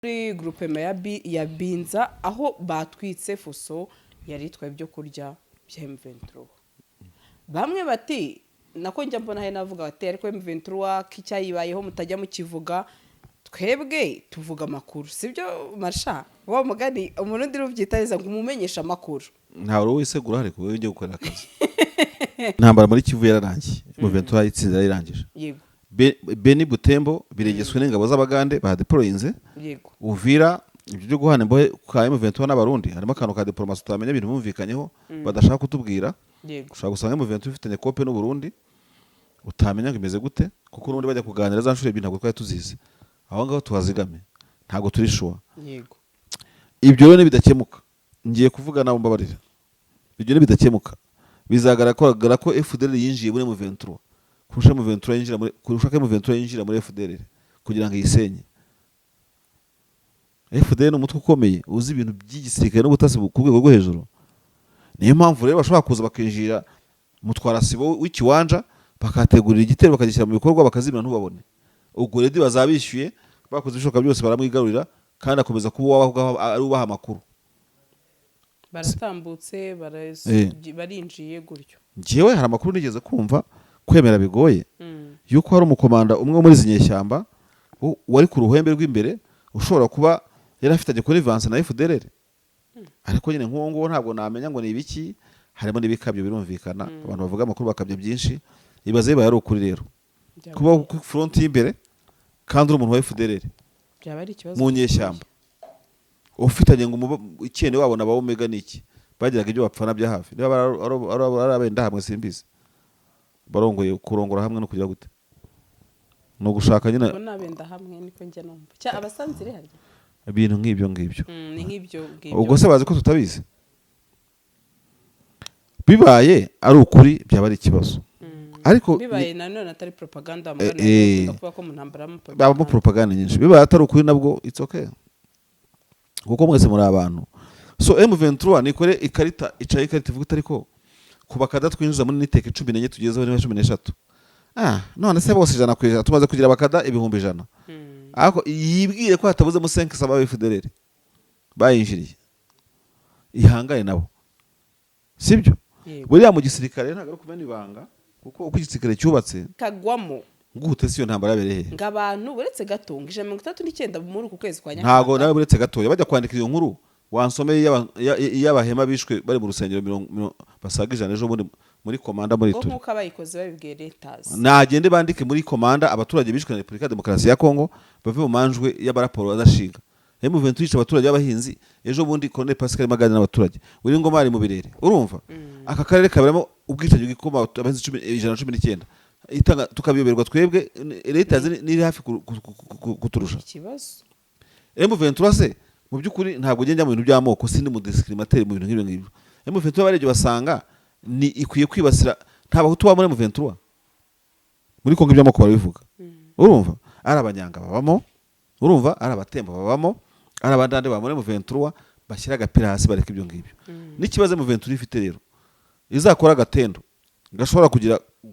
Muri groupe ya Binza aho batwitse fuso yari itwaye ibyo kurya bya M23. Bamwe bati nako njya mbona he navuga bati ariko M23 kicyayibayeho mutajya mukivuga twebwe tuvuga makuru sibyo marsha wa mugani umuntu ndi rubyitariza ngo umumenyesha makuru nta ro wisegura hari ko ujye gukora akazi ntambara muri Kivu yararangiye M23 yitsinze yarangije yego Beni Butembo biregeswe n'ingabo z'abagande ba deployinze yego Uvira ibyo byo guhana imbohe kwa M23 n'abarundi harimo akantu ka diplomasi tutamenya ibintu bumvikanyeho badashaka kutubwira yego ushaka gusanga M23 ifitanye kope n'u Burundi utamenya ngo imeze gute kuko urundi bajya kuganira za nshure ibintu ntabwo twari tuzize aho ngaho tuhazigame ntabwo turi shuwa yego ibyo rero bidakemuka ngiye kuvuga nabo mbabarira ibyo bidakemuka bizagaragara ko FDL yinjiye muri M23 kurusha M23 yinjira muri kurusha ko M23 yinjira muri FDL kugira ngo yisenye FDL n'umutwe ukomeye uzi ibintu by'igisirikare n'ubutasi ku rwego rwo hejuru niyo mpamvu rero bashobora kuza bakinjira mutwara sibo w'ikiwanja bakategurira igitero bakagishyira mu bikorwa bakazimira ntubabone ubwo redi bazabishyuye bakoze ibishoboka byose baramwigarurira kandi akomeza kuba ari ubaha amakuru baratambutse barinjiye gutyo ngewe hari amakuru nigeze kumva kwemera bigoye yuko hari umukomanda umwe muri zinyeshyamba wari ku ruhembe rw'imbere ushobora kuba yari afitanye connivance na FDLR ariko nyine nk'uwo ngo ntabwo namenya ngo ni ibiki harimo n'ibikabyo birumvikana abantu bavuga amakuru bakabye byinshi ibaze yari ukuri rero kuba ku front y'imbere kandi uri umuntu wa FDLR byaba ari ikibazo mu nyeshyamba ufitanye ngo ikene wabo na ba Omega niki bagiraga ibyo bapfana bya hafi niba ari abenda hamwe simbizi barongoye kurongora hamwe no kujya gute no gushaka nyine nabenda hamwe niko njye numva cya abasanzire hari ibintu nk'ibyo ni nk'ibyo ubwo se bazi ko tutabizi bibaye ari ukuri byaba ari ikibazo ariko bibaye nanone atari propaganda amugana kuvuga ko mu ntambara mu propaganda nyinshi bibaye atari ukuri nabwo it's okay kuko mwese muri abantu so M23 nikore ikarita icaye ikarita ivuga ariko kuba kadatwinjiza muri niteke 14 tugezeho ni 13 none se bose jana kwijana tumaze kugira bakada ibihumbi jana ako yibwire ko hatabuze mu 5 saba FDLR bayinjiriye ihangaye nabo sibyo buriya mu gisirikare ntago kumena ibanga kuko uko igisirikare cyubatse kagwamo gute siyo ntambara yabereye ngabantu buretse gatonga 139 muri uku kwezi kwa Nyakanga ntago nawe buretse gatoya bajya kwandika iyo nkuru wansomeye y'abahema bishwe bari mu rusengero basaga ijana ejo muri komanda muri turi nkuko abayikoze babibwiye letazi nagende bandike muri komanda abaturage bishwe na Republika Demokarasi ya Kongo bave mu manjwe y'abaraporo adashinga M23 yica abaturage y'abahinzi ejo bundi Colonel Pascal Magana n'abaturage uri ngoma ari mu birere urumva aka karere kaberamo ubwicanyi bw'ikoma abahinzi 119 itanga tukabiyoberwa twebwe letazi niri hafi kuturusha ikibazo M23 se mu byukuri ntabwo ugenda mu bintu by'amoko sindi mu discriminateur mu bintu nk'ibyo ngibyo M23 bareje basanga ni ikwiye kwibasira nta bahutu ba muri M23 muri Kongo by'amoko barabivuga urumva ari abanyanga babamo urumva ari abatemba babamo ari abandande ba muri M23 bashyira agapira hasi bareka ibyo ngibyo n'ikibazo M23 ifite rero izakora agatendo gashobora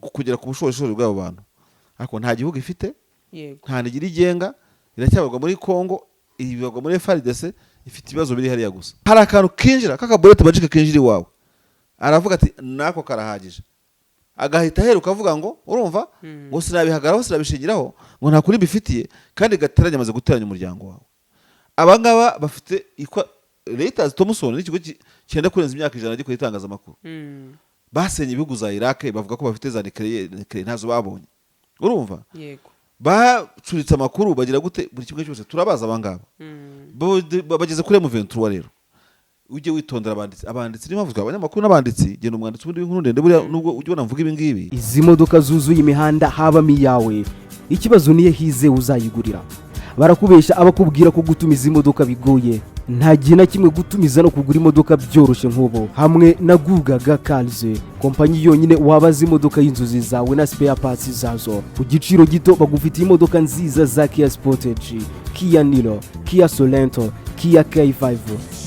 kugera ku bushobozi bw'abo bantu ariko nta gihugu ifite nta nigira igenga iracyabarwa muri Kongo ibibagwa muri FARDC ifite ibibazo biri hariya gusa hari akantu kinjira kakabolete magic kinjira iwawe aravuga ati nako karahagije agahita heruka avuga ngo urumva ngo sinabihagaraho sinabishingiraho ngo nta kuri bifitiye kandi gateranya amaze guteranya umuryango wawe abangaba bafite leta Thomson n'ikigo cyenda kurenza imyaka 100 gikora itangazamakuru basenye ibihugu za Iraq bavuga ko bafite za nuclear ntazo babonye urumva yego bacuritse amakuru bagira gute buri kimwe cyose turabaza abangaba bageze kuri M23 rero ujye witondera abanditsi niyo bavuga abanyamakuru n'abanditsi genda umwanditsi ubundi w'inkuru ndende buriya nubwo ujye ubona mvuga ibi ngibi izi modoka zuzuye imihanda haba miyawe ikibazo niye hize uzayigurira barakubesha abakubwira ko gutumiza imodoka bigoye nta gihe na kimwe gutumiza no kugura imodoka byoroshye nk'ubu hamwe na Gugaga Cars kompanyi yonyine wabaza imodoka y'inzozi zawe na spare parts zazo ku giciro gito bagufitiye imodoka nziza za Kia Sportage, Kia Niro, Kia Sorento, Kia K5,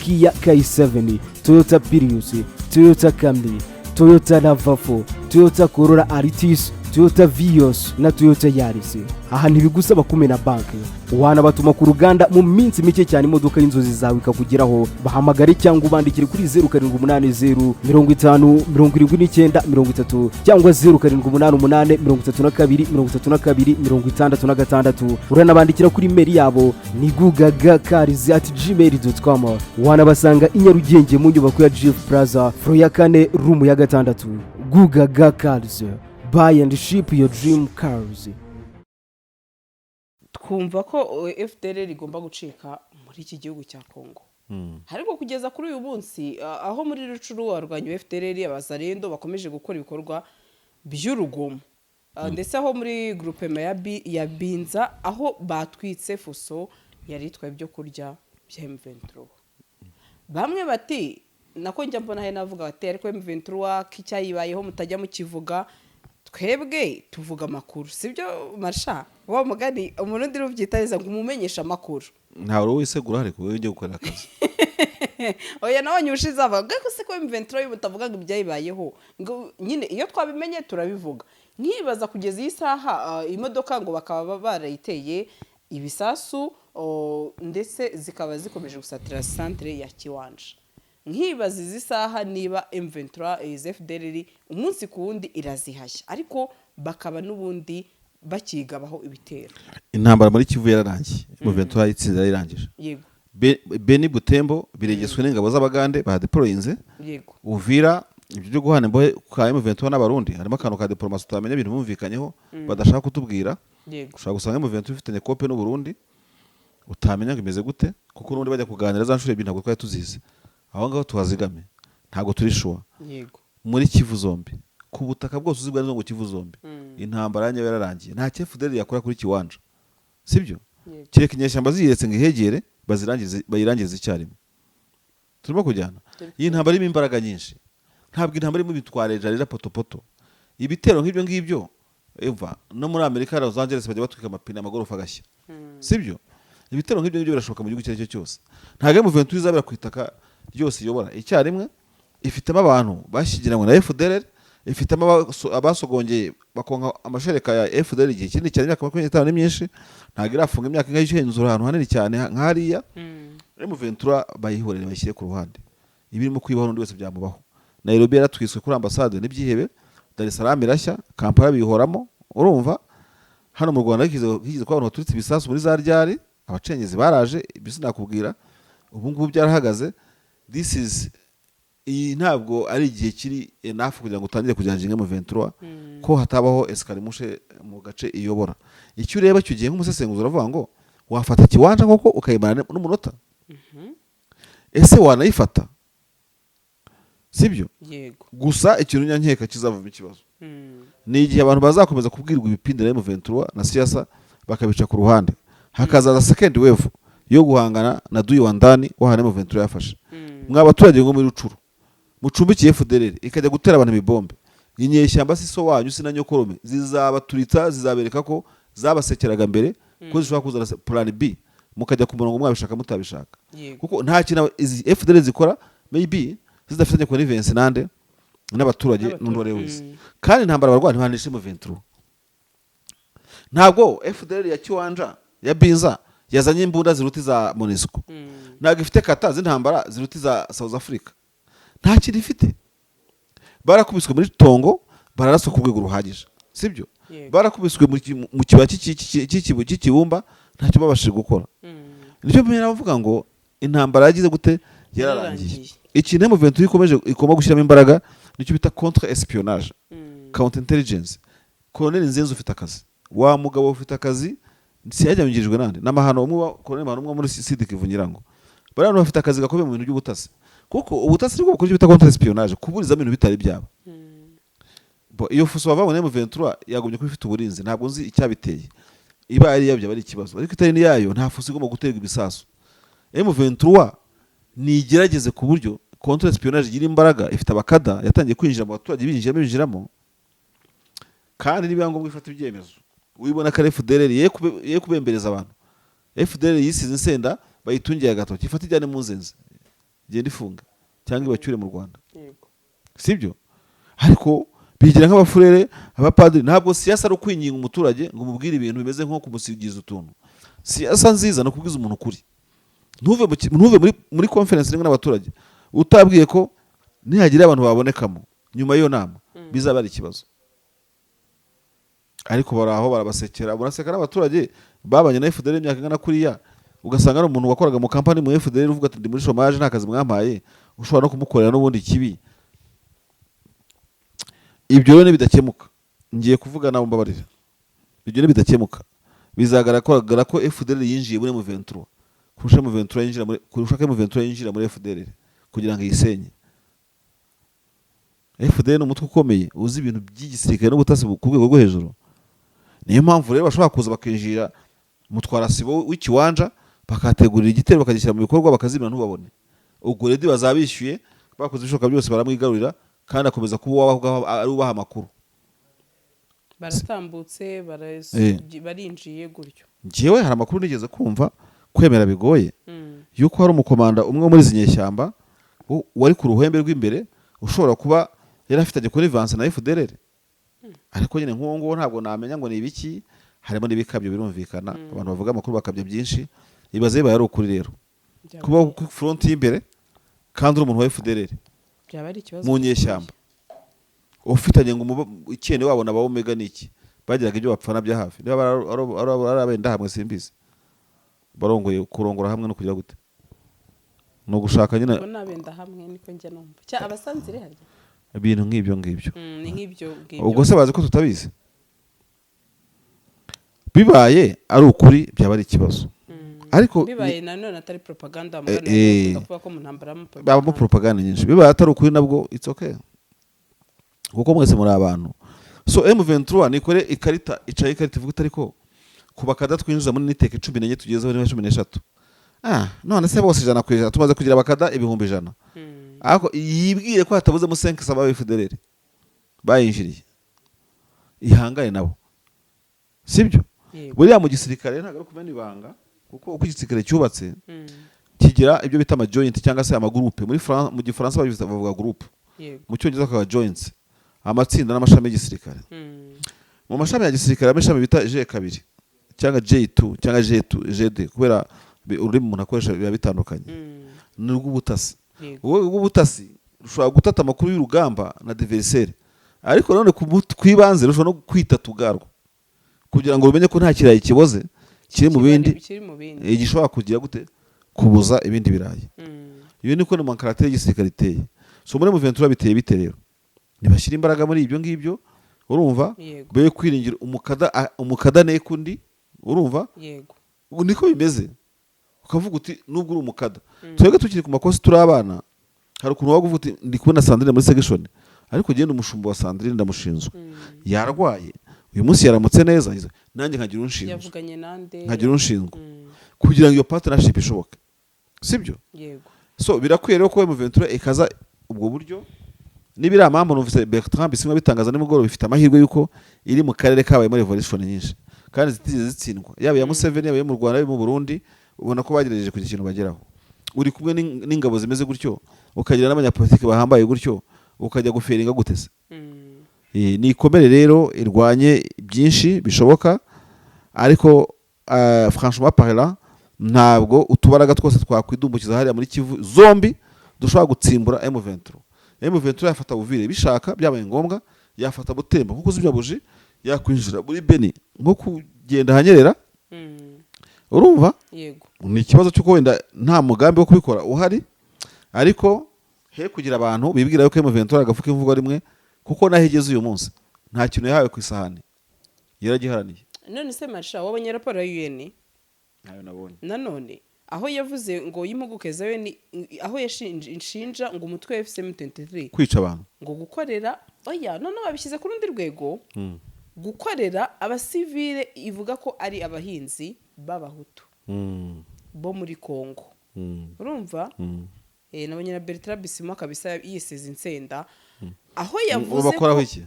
Kia K7, Toyota Prius, Toyota Camry, Toyota RAV4, Toyota Corolla Altis Toyota Vios na Toyota Yaris. Aha ntibigusaba kumena banki, wanabatuma ku ruganda mu minsi mike cyane imodoka y'inzozi zawe ikakugeraho. Bahamagare cyangwa ubandikire kuri 0780 50 79 30 cyangwa 0788 32 66. Uranabandikira kuri mail yabo ni gugagacars@gmail.com. Wanabasanga i Nyarugenge mu nyubako ya GF Plaza floor ya 4 room ya 6. Gugaga Cars, buy and ship your dream cars. twumva ko FDLR igomba gucika muri iki gihugu cya Kongo. Ariko kugeza kuri uyu munsi aho muri Rucuru warwanya FDLR abazarendo bakomeje gukora ibikorwa by'urugomo. Ndetse aho muri groupe ya Binza aho batwitse fuso yari itwaye ibyo kurya bya M23. Bamwe bati nako njya mbona he navuga bati ariko M23 kicyayibayeho mutajya mukivuga, twebwe tuvuga amakuru sibyo marsha wa mugani umuntu ndi rubyitariza ngo umumenyesha amakuru ntawe wisegura ariko wewe ujye gukora akazi. Oya nabonye ushize avuga ko se ko M23 mutavuga ngo ibyayibayeho ngo nyine iyo twabimenye turabivuga. Nkibaza kugeza iyi saha imodoka ngo bakaba barayiteye ibisasu ndetse zikaba zikomeje gusatira centre ya Kiwanja. Nkibaza izi saha niba M23 FDLR umunsi ku wundi irazihashya ariko bakaba n'ubundi bakigabaho ibitero. Intambara muri Kivu yararangiye, M23 yitsinda yarangije. Yego. Beni Butembo biregeswe n'ingabo z'Abagande badeployinze. Yego. Uvira ibyo byo guhana imbohe kwa M23 n'abarundi harimo akantu ka diplomasi tutamenya ibintu bumvikanyeho badashaka kutubwira. Yego. Ushaka gusanga M23 ifitanye kope n'u Burundi utamenya ngo imeze gute kuko n'undi bajya kuganira za nshure ibintu twari tuzize. Aho ngaho tuhazigame ntago turi shuwa. Yego. Muri Kivu zombi ku butaka bwose uzibwa ngo Kivu zombi intambara yanyu yararangiye nta CFDL yakora kuri Kiwanja sibyo. Kireka inyeshyamba ziyiretse ngo ihegere bayirangirize icyarimwe turimo kujyana. Iyi ntambara irimo imbaraga nyinshi, ntabwo intambara irimo bitwareje rira potopoto. Ibitero nk'ibyo ngibyo eva no muri Amerika Los Angeles bajya batwika amapine amagorofa agashya sibyo. Ibitero nk'ibyo ngibyo birashoboka mu gihugu cyo cyose. Ntabwo M23 izabira kwitaka ryose iyobora icyarimwe. Ifitemo abantu bashyigiranywe na FDLR, ifitemo abasogongeye bakonka amashereka ya FDLR igihe kinini cyane imyaka 25 ni myinshi, ntabwo irafunga imyaka ingahenzura ahantu hanini cyane nk'ariya. M23 bayihorere bashyire ku ruhande. Ibirimo kwibaho n'undi wese byamubaho. Nairobi yaratwiswe kuri ambassade n'ibyihebe, Dar es Salaam irashya, Kampala bihoramo. Urumva hano mu Rwanda higize kwa abantu baturitse ibisasu muri za ryari, abacengezi baraje ibisi nakubwira ubu ngubu byarahagaze. This is ntabwo ari igihe kiri enough kugira ngo utangire kujyanjinga M23 ko hatabaho escalimushe mu gace iyobora. Icyo ureba cyo gihe nk'umusesenguzi uravuga ngo wafata Kiwanja koko ukayimana n'umunota. Ese wanayifata sibyo. Yego. Gusa ikintu nyankeka kizavamo ikibazo ni igihe abantu bazakomeza kubwirwa ibipindira M23 na siyasa bakabica ku ruhande, hakazaza second wave yo guhangana na duyi wa ndani wahane M23 yafashe. Mwa abaturage ngo muri Rucuru mucumbikiye FDLR ikajya gutera abantu ibibombe, inyeshyamba siso wanyu sina nyokorome zizabaturitsa zizabereka ko zabasekeraga mbere ko zishobora kuzana plan B mukajya ku murongo mwabishaka mutabishaka. Kuko nta kintu izi FDLR zikora maybe zidafitanye convenience nande n'abaturage n'undore wese. Kandi ntambara barwanya ntibanishe M23. Ntabwo FDLR ya Kiwanja ya Binza yazanye imbunda ziruti za MONUSCO. Ntabwo ifite kata z'intambara ziruti za South Africa. Nta kintu ifite. Barakubiswe muri Tongo bararaswa ku rwego ruhagije sibyo. Barakubiswe mu kiba cy'ikibumba ntacyo babashije gukora. Nicyo mpera bavuga ngo intambara yagize gute yararangiye. Ikintu M23 ikomeje ikoma gushyiramo imbaraga nicyo bita contre espionnage, counter intelligence. Colonel Nzenzo ufite akazi, wa mugabo ufite akazi si yajyangirijwe nande n'amahano umwe Colonel Mahano umwe muri Sud Kivu Nyirango. Barano bafite akazi gakomeye mu bintu by'ubutasi kuko ubutasi nibwo bukorije bita contre espionnage, kuburiza ibintu bitari byabo. Iyo fuso bavamo M23 yagumye ko ifite uburinzi ntabwo nzi icyabiteye. Iba ari yabyo bari ikibazo ariko itari ni yayo nta fuso igomba guterwa ibisasu. M23 ni igerageze ku buryo contre espionnage igira imbaraga, ifite abakada yatangiye kwinjira mu baturage binjiramo kandi nibiyango ifata ibyemezo. Uyibona ka FDLR ye kubembereza abantu. FDLR yisize insenda bayitungiye agatoki ifata ijyane mu nzenze genda ifunga cyangwa ibacyure mu Rwanda. Yego. Sibyo? Ariko bigira nk'abafurere abapadiri. Ntabwo siyasa ari ukwinginga umuturage ngo umubwire ibintu bimeze nko kumusigiza utuntu. Siyasa nziza ni ukubwiza umuntu ukuri. Ntuve muri conference rimwe n'abaturage utabwiye ko nihagira abantu babonekamo nyuma y'iyo nama bizaba ari ikibazo. Ariko baraho barabasekera, murasekera abaturage babanye na FDL imyaka ingana kuriya, ugasanga ari umuntu wakoraga mu company mu FDL uvuga ati ndi muri chômage nta kazi mwampaye, ushobora no kumukorera n'ubundi kibi. Ibyo rero nibidakemuka, ngiye kuvuga nawe mbabarira, ibyo nibidakemuka bizagaragara ko FDL yinjiye muri M23 kurusha M23 yinjira muri FDL kugira ngo yisenye. FDL ni umutwe ukomeye uzi ibintu by'igisirikare n'ubutasi ku rwego rwo hejuru. Niyo mpamvu rero bashobora kuza bakinjira mutwara sibo w'ikiwanja bakategurira igitero bakagishyira mu bikorwa bakazimira ntubabone. Ubwo redi bazabishyuye bakoze ibishoboka byose baramwigarurira kandi akomeza kuba ari ubaha amakuru. Baratambutse barinjiye gutyo. Njyewe hari amakuru nigeze kumva kwemera bigoye yuko hari umukomanda umwe muri zinyeshyamba wari ku ruhembe rw'imbere ushobora kuba yari afite connivance na FDL. Ariko nyine nk'uwo nguwo ntabwo namenya ngo ni ibiki, harimo n'ibikabyo birumvikana. Abantu bavuga amakuru bakabya byinshi, ibaze bibaye ari ukuri rero kuba ku front y'imbere kandi uri umuntu wa FDL byaba ari ikibazo mu nyeshyamba ufitanye ngo ikene wabo na ba Omega niki bagiraga ibyo bapfana bya hafi. Niba ari abenda hamwe simbizi barongoye kurongora hamwe no kugira gute no gushaka nyine ko nabenda hamwe niko njye numva cya abasanzire harya ibintu nk'ibyo ni nk'ibyo ubwo se bazi ko tutabizi. Bibaye ari ukuri byaba ari ikibazo, ariko bibaye nanone atari propaganda kuvuga ko mu ntambara mu propaganda nyinshi. Bibaye atari ukuri nabwo it's okay kuko mwese muri abantu. So M23 nikore ikarita icaye ikarita ivuga ariko kubakada twinjiza muri niteke 14 tugezeho ni 13. None se bose ijana kwijana tumaze kugira bakada 100,000. Ako yibwire ko hatabuze mu 5 saba FDL bayinjiriye ihangane nabo, sibyo? Buriya mu gisirikare ntago ari kumena ibanga kuko uko igisirikare cyubatse kigira ibyo bita ama joint cyangwa se ama groupe. Mu Gifaransa bavuga groupe, mu Cyongereza bakaba joints, amatsinda n'amashami y'igisirikare. Mu mashami ya gisirikare amashami bita J2 cyangwa J2 cyangwa J2 kubera ururimi umuntu akoresha biba bitandukanye. Ni rw'ubutasi. Wowe ubutasi rushobora gutata amakuru y'urugamba na adversaire, ariko none kwibanze rushobora no kwita tugarwa kugira ngo umenye ko nta kirayi kiboze kiri mu bindi gishobora kugira gute kubuza ibindi birayi. Iyo niko ni mankarate y'igisirikare iteye. So muri M23 biteye bite rero? Nibashyira imbaraga muri ibyo ngibyo, urumva? Be kwiringira umukada nekundi, urumva? Yego. Niko bimeze. Ukavuga uti nubwo uri umukada. Twebwe tukiri ku makosi turi abana, hari ukuntu waguvuga uti ndi kubona Sandrine muri section, ariko genda umushumba wa Sandrine ndamushinzwe. Yararwaye. Uyu munsi yaramutse neza, nanjye nkagira unshinzwe. Yavuganye nande? Nkagira unshinzwe. Kugira ngo iyo partnership ishoboke. Sibyo? Yego. So birakwiye rero ko M23 ikaza ubwo buryo. Nibira amambo numvise Bertrand Bisimwa bitangaza nimugoro bifite amahirwe yuko iri mu karere kabaye muri revolution nyinshi kandi zitize zitsindwa. Yaba ya Museveni yaba mu Rwanda yaba mu Burundi, ubona ko bagerageje kugira ikintu bageraho. Uri kumwe n'ingabo zimeze gutyo, ukagira n'abanyapolitiki bahambaye gutyo, ukajya guferinga gutese. Ni ikomere rero irwanye byinshi bishoboka, ariko franchement parlant ntabwo utubaraga twose twakwidumbukiza hariya muri Kivu zombi dushobora gutsimbura M23. M23 yafata Uvire bishaka byabaye ngombwa, yafata Butembo kuko uzibyabuji, yakwinjira muri Beni nko kugenda hanyerera. Urumva? Yego. Ni ikibazo cyuko wenda nta mugambi wo kubikora uhari, ariko he kugira abantu bibwira yuko M23 agafuka imvugo rimwe kuko nahegeze uyu munsi nta kintu yahawe ku isahani yaragiharaniye. None se Marsha wabonye raporo ya UN? Nayo nabonye. Nanone aho yavuze ngo y'impuguke za UN aho yashinja ngo umutwe wa FCM23 kwica abantu, ngo gukorera none babishyize ku rundi rwego, gukorera abasivile ivuga ko ari abahinzi b'abahutu bo muri Kongo. Urumva? Nabonye na Bertrand Bisimwa kabisa yiseze insenda aho yavuze ko bakoraho iki?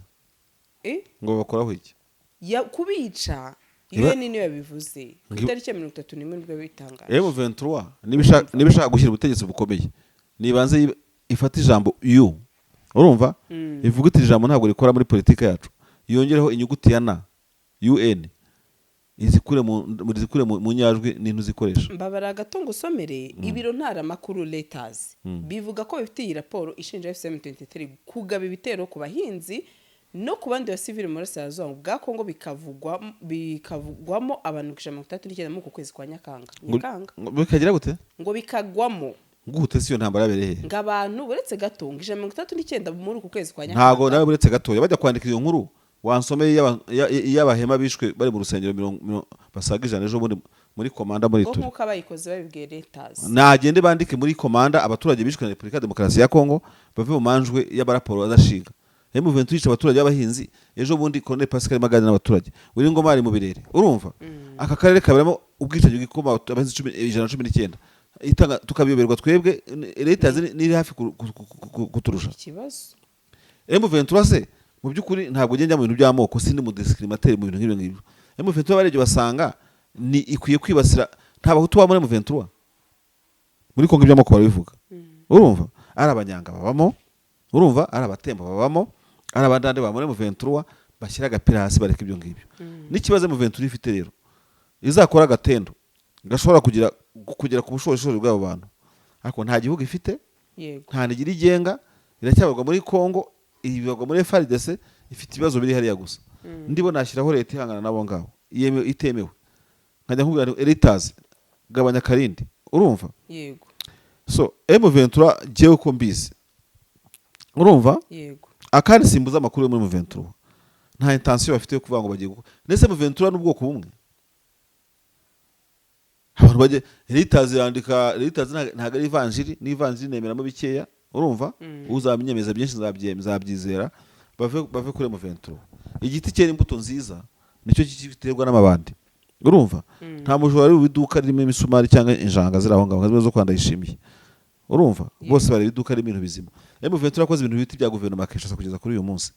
Ngo bakoraho iki? Kubica iyo niyo yabivuze ku itariki ya 31 nibwo bitangaje. M23 nibishaka gushyira ubutegetsi bukomeye, nibanze ifata ijambo urumva ivuga iti ijambo ntabwo rikora muri politiki yacu, yongereho inyuguti ya na UN izikure mu nyajwi n'intu zikoresha. mbabara gato ngo usomere ibiro ntaramakuru Reuters bivuga ko bifite iyi raporo ishinja FCM23 kugaba ibitero ku bahinzi no ku bandi basivili mu burasirazuba bwa Kongo, bikavugwamo abantu 139 mu kwezi kwa Nyakanga. Bikagira gute ngo bikagwamo gute siyo ntambara yabereye ngo abantu buretse gato 139 muri uku kwezi kwa Nyakanga. ntago nawe buretse gato bajya kwandika iyo nkuru wansomeye y'abahema bishwe bari mu rusengero basaga 100 ejo muri komanda muri turi nkuko abayikoze babibwiye Reuters. nagende bandike muri komanda abaturage bishwe na Repubulika Demokarasi ya Kongo bave mu manjwe y'abaraporo adashinga. M23 yica abaturage b'abahinzi ejo bundi Colonel Pascal Magana n'abaturage uri ngoma ari mu birere, urumva aka karere kaberamo ubwicanyi bw'ikoma abahinzi 119 itanga tukabiyoberwa twebwe Reuters niri hafi kuturusha ikibazo. M23 se mu by'ukuri ntabwo njya mu bintu by'amoko, sindi mu discriminateur mu bintu nk'ibyo ngibyo. M23 bareje basanga ni ikwiye kwibasira nta bahutu ba muri M23 muri Kongo iby'amoko barabivuga, urumva ari abanyanga babamo, urumva ari abatemba babamo, ari abandande ba muri M23 bashyira agapira hasi bareka ibyo ngibyo. N'ikibazo M23 ifite rero izakora agatendo gashobora kugera ku bushobozi bw'abo bantu, ariko nta gihugu ifite, nta nigira igenga, iracyabarwa muri Kongo, ibibagwa muri FARDC, ifite ibibazo biri hariya gusa. Ndibona nashyiraho leta ihangana nabo ngabo itemewe, nkajya nkubwira Reuters gabanya karindi, urumva yego. So M23 jewe ko mbizi, urumva yego, akandi simbuza amakuru yo muri M23 nta intention bafite yo kuvuga ngo bagiye nese M23 n'ubwoko bumwe. Abantu baje Reuters yandika Reuters ntago ari evanjiri, ni evanjiri nemeramo bikeya, urumva uzamenyemeza byinshi nzabyizera bave kuri M23. Igiti cyera imbuto nziza nicyo kiterwa n'amabandi, urumva nta mujura ari ubiduka ririmo imisumari cyangwa injanga ziraho ngaho zo Kwanda yishimiye, urumva bose bari iduka rimwe bizima. M23 akoze ibintu biti bya guverinoma Kinshasa kugeza kuri uyu munsi,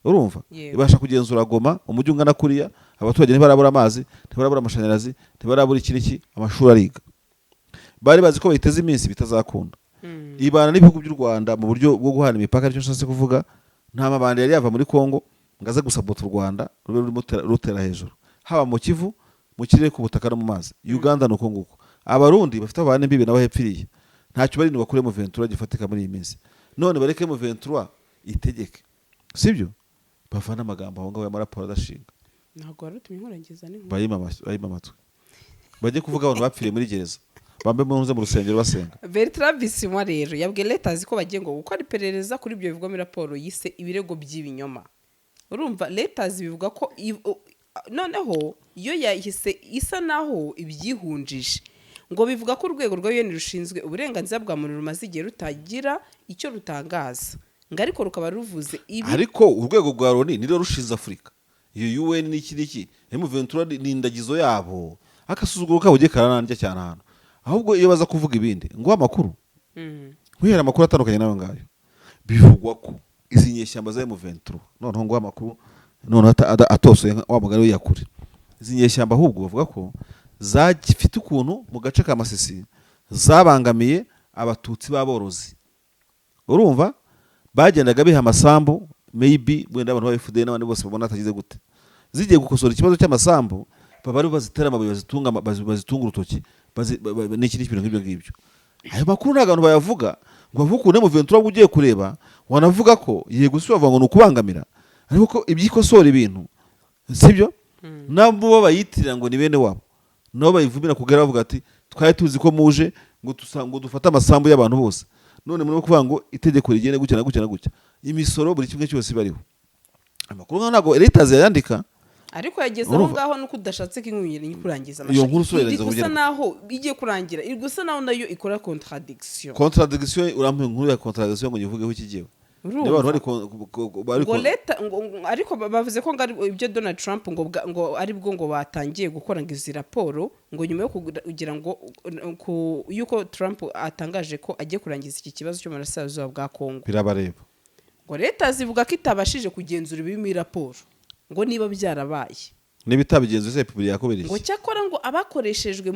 urumva ibasha kugenzura Goma umujyi ungana kuriya, abaturage ntibarabura amazi, ntibarabura amashanyarazi, ntibarabura ikiriki, amashuri ariga. Bari bazi ko bayiteze iminsi bitazakunda. Ibana n'ibihugu by'u Rwanda mu buryo bwo guhana imipaka, aricyo nshaka kuvuga. Nta mabandi yari yava muri Kongo ngaze gusabota u Rwanda rutera hejuru, haba mu Kivu, mu kirere, ku butaka no mu mazi. Uganda nuko nguko abarundi bafite abana mbibe nabo hepfiriye, ntacyo bari bakure mu M23 gifatika muri iyi minsi. None bareke mu M23 itegeke, sibyo bavana amagambo aho ngaho y'amaraporo adashinga. Ntabwo warutumye nkurangiza ni bayima amatwi bajye kuvuga abantu bapfiriye muri gereza bambe mu rusengero basenga. Bertrand Bisimwa rero yabwiye Reuters ko bagiye ngo gukora iperereza kuri ibyo bivugwa muri raporo yise ibirego by'ibinyoma. Urumva Reuters bivuga ko noneho iyo yahise isa naho ibyihunjije, ngo bivuga ko urwego rwa UN rushinzwe uburenganzira bwa muntu rumaze igihe rutagira icyo rutangaza, ngo ariko rukaba ruvuze ibi. Ariko urwego rwa Loni niro rushinze Afurika, iyo UN n'iki M23 ni indagizo yabo, akasuzuguro kabo giye karanandya cyane ahantu. Ahubwo iyo baza kuvuga ibindi ngo amakuru kwihera amakuru atandukanye nayo ngayo bivugwa ko izi nyeshyamba za M23 noneho ngo amakuru none atosoye wa mugari yakure. Izi nyeshyamba ahubwo bavuga ko zagifite ukuntu mu gace ka Masisi zabangamiye abatutsi baborozi, urumva bagendaga biha amasambu, maybe wenda abantu ba FDN n'abandi bose babona atagize gute, zigiye gukosora ikibazo cy'amasambu bari bazitera amabuye bazitunga urutoki n'iki n'ibintu nk'ibyo ngibyo. Ayo makuru nta abantu bayavuga ngo bavuge ko M23 ugiye kureba wanavuga ko yego si bavuga ngo nukubangamira, ariko ko ibyikosora ibintu sibyo nabo bayitirira ngo ni bene wabo, nabo bayivumira kugera bavuga ati twari tuzi ko muje ngo dufate amasambu y'abantu bose, none muri kuvuga ngo itegeko rigene gutya na gutya na gutya, imisoro buri kimwe cyose bariho. Amakuru ntago Reuters yandika, ariko yageze aho ngaho nuko udashatse kinkwira kurangiza amashuri gusa naho bigiye kurangira gusa naho nayo ikora contradiction urampe nkuru ya contradiction ngo nyivugeho ikigiye ngo leta ariko bavuze ko ngo ibyo Donald Trump ngo ari bwo ngo batangiye gukora ngo izi raporo ngo nyuma yo kugira ngo yuko Trump atangaje ko agiye kurangiza iki kibazo cyo mu burasirazuba bwa Kongo birabareba, ngo leta zivuga ko itabashije kugenzura ibi muri raporo ngo niba byarabaye n'ibitabigenzuye republika yakubera ngo iki cyakora ngo abakoreshejwe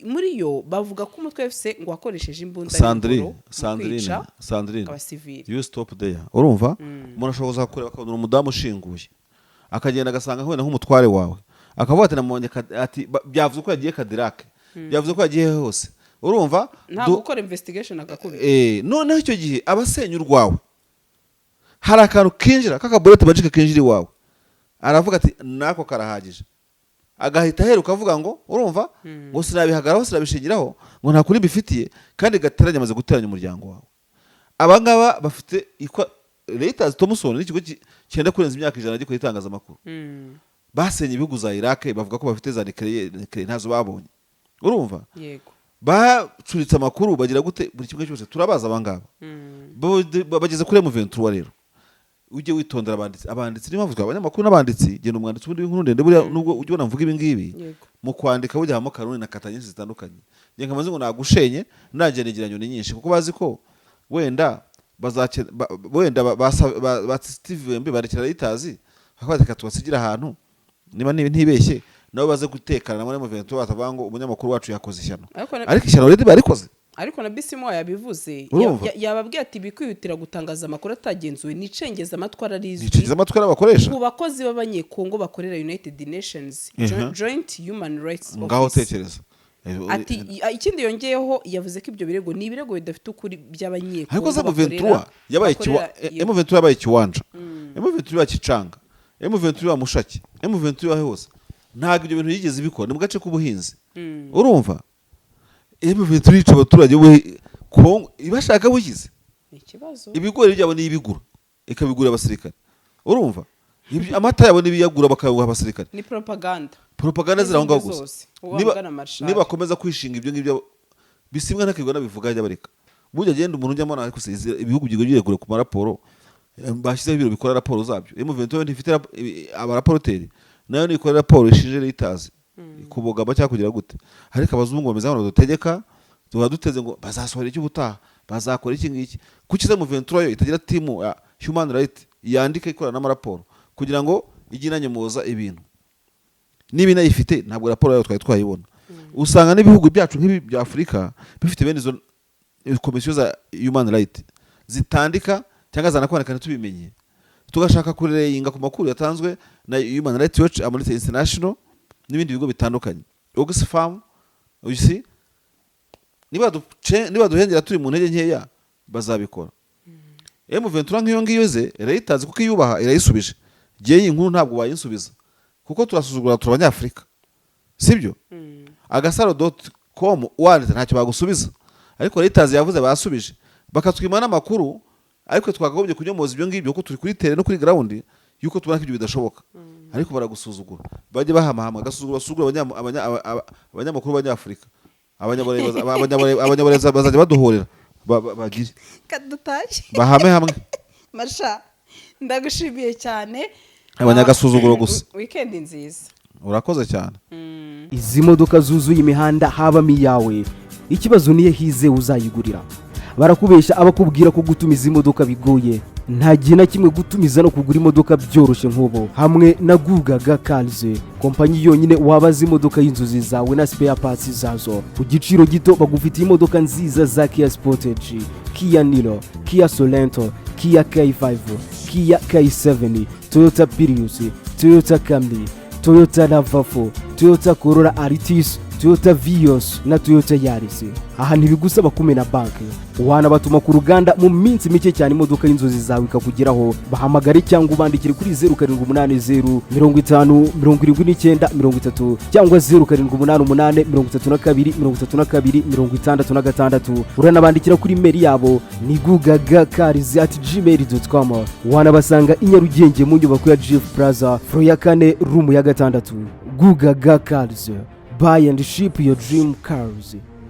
muri yo bavuga ko umutwe wese ngo wakoresheje imbunda Sandrine abasivili. you stop there urumva umuntu ashobora kuza kureba akabona umudamu ushinguye akagenda agasanga nkubona nk'umutware wawe akavuga ati namubonye ati byavuze ko yagiye Cadillac byavuze ko yagiye hose urumva nta gukora investigation agakubita noneho icyo gihe abasenya urwawe hari akantu kinjira k'akaburete magic kinjira iwawe aravuga ati nako karahagije agahita aheruka avuga ngo urumva ngo sinabihagaraho sinabishingiraho ngo nta kuri bifitiye kandi gateranya amaze guteranya umuryango wawe abangaba bafite Reuters Thomson n'ikigo cyenda kurenza imyaka 100 gikora itangazamakuru basenye ibihugu za Iraq bavuga ko bafite za nuclear ntazo babonye urumva yego bacuritse amakuru bagira gute buri kimwe cyose turabaza abangaba bageze kuri M23 rero ujye witondera abanditsi nimavuzwa abanyamakuru n'abanditsi genda umwanditsi ubundi w'inkuru ndende buriya nubwo ujye ubona mvuga ibi ngibi mu kwandika bujya hamo karuni na kata nyinshi zitandukanye nge nkamaze ngo nagushenye nagenegeranyo ni nyinshi kuko bazi ko wenda ba Steve Wembe barekera Reuters bakabazeka tubasigira ahantu niba ntibeshye nabo baze gutekana muri M23 batavuga ngo umunyamakuru wacu yakoze ishyano ariko ishyano rero barikoze ariko na Bisimo yabivuze yababwiye ati bikwihutira gutangaza amakuru atagenzuwe nicengeza amatwara rizwi nicengeza amatwara bakoresha ku bakozi b'abanyekongo bakorera United Nations Joint Human Rights Office ngaho tekereza ati ikindi yongeyeho yavuze ko ibyo birego ni ibirego bidafite ukuri by'abanyekongo ariko za M23 yabaye kiwanja M23 yakicanga M23 ya Mushaki M23 hose ntabwo ibyo bintu yigeze bikora ni mu gace k'ubuhinzi urumva M23 yica abaturage we Kongo ibashaka bugize ikibazo ibigori byabo ni ibigura ikabigura abasirikare urumva amata yabo nibiyagura bakaguha abasirikare ni propaganda zirahonga gusa niba komeza kwishinga ibyo ngibyo bisimwa ntakigwa nabivuga ajya bareka burya agenda umuntu ujyamo ariko ibihugu byigiye kure ku maraporo bashyizeho ibiro bikora raporo zabyo M23 ntifite abaraporoteri nayo nikora raporo ishinje Reuters kubogama cyangwa kugira gute ariko abazungu bameze nk'abantu dutegeka duteze ngo bazasohora iki ubutaha bazakora iki ngiki kuki za M23 yo itagira team ya human right yandika ikora n'amaraporo kugira ngo iginanye muza ibintu nibi nayifite ntabwo raporo yayo twayibona usanga n'ibihugu byacu nk'ibi bya Afrika bifite bene izo komisiyo za human right zitandika cyangwa zanakwaneka tubimenye tugashaka kureyinga ku makuru yatanzwe na Human Rights Watch Amnesty International n'ibindi bigo bitandukanye Oxfam uyisi niba duhengera turi mu ntege nkeya bazabikora M23 nk'iyo ngiyo ze Reuters kuko iyubaha irayisubije giye inkuru ntabwo bayinsubiza kuko turasuzugura turabanyafrika sibyo agasaro.com wanditse ntacyo bagusubiza ariko Reuters yavuze basubije bakatwima n'amakuru ariko twakagombye kunyomoza ibyo ngibyo kuko turi kuri tele no kuri ground yuko tubona ko ibyo bidashoboka ariko baragusuzugura bajye bahamahama gasuzugura abanyamakuru b'Abanyafrika abanyabareza bazajya baduhorera bagire kadutaje bahame hamwe Masha ndagushimiye cyane abanyagasuzuguro gusa weekend nziza urakoze cyane izi modoka zuzuye imihanda habamo iyawe ikibazo niye hize uzayigurira barakubesha abakubwira ko gutumiza imodoka bigoye nta gihe na kimwe gutumiza no kugura imodoka byoroshye nk'ubu hamwe na Gugaga Cars kompanyi yonyine wabaza imodoka y'inzozi zawe na spare parts zazo ku giciro gito bagufitiye imodoka nziza za Kia Sportage, Kia Niro, Kia Sorento, Kia K5, Kia K7, Toyota Prius, Toyota Camry, Toyota RAV4, Toyota Corolla Altis, Toyota Vios na Toyota Yaris. Aha ntibigusaba kumena banki, wanabatuma ku ruganda mu minsi mike cyane imodoka y'inzozi zawe ikakugeraho. Bahamagare cyangwa ubandikire kuri 0780 50 79 cyangwa 0788 uranabandikira kuri mail yabo ni gugagacars@gmail.com. wanabasanga i Nyarugenge mu nyubako ya Jeff Plaza floor ya 4 room ya 6. Gugaga Cars, buy and ship your dream cars.